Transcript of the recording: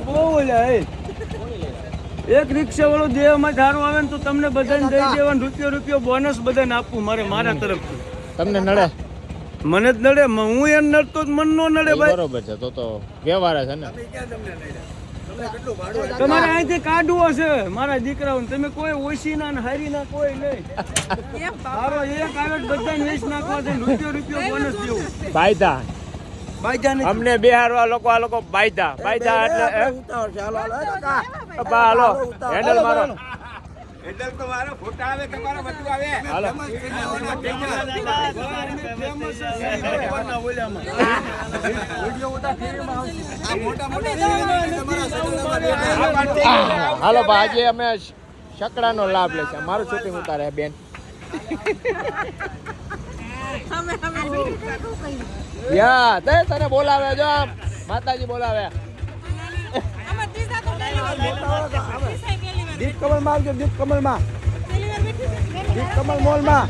બહુ ઓલા એક રિક્ષા વાળો દેહમાં ધારો આવે ને તો તમને બધાને દઈ દેવાનું રૂપિયો બોનસ બધાને આપવું મારા તરફથી. તમને નડે? મને જ નડે, હું એમ નડતો જ મન નો નડે ભાઈ. બરોબર છે, તો વ્યવહાર છે ને. તમારે અહીંથી કાઢવો છે મારા દીકરાઓને. તમે કોઈ ઓછી ના હારી ના કોઈ નહીં. મારો એક આવે બધાને વેચ નાખવા છે, રૂપિયો બોનસ દેવું. બાયદા બાયદા અમને બિહારવા લોકો, આ લોકો બાયદા એટલે હાલો હેન્ડલ મારો. હેન્ડલ તો મારો ફોટા આવે, તમારો બધું આવે. હાલો હાલો આજે અમે શકડાનો લાભ લેશે. મારું શૂટિંગ ઉતારે બેન. યા તને બોલાવે, જો માતાજી બોલાવે. દીપ કમલ માં આવજો, દીપ કમલ માં, દીપ કમલ મોલ માં.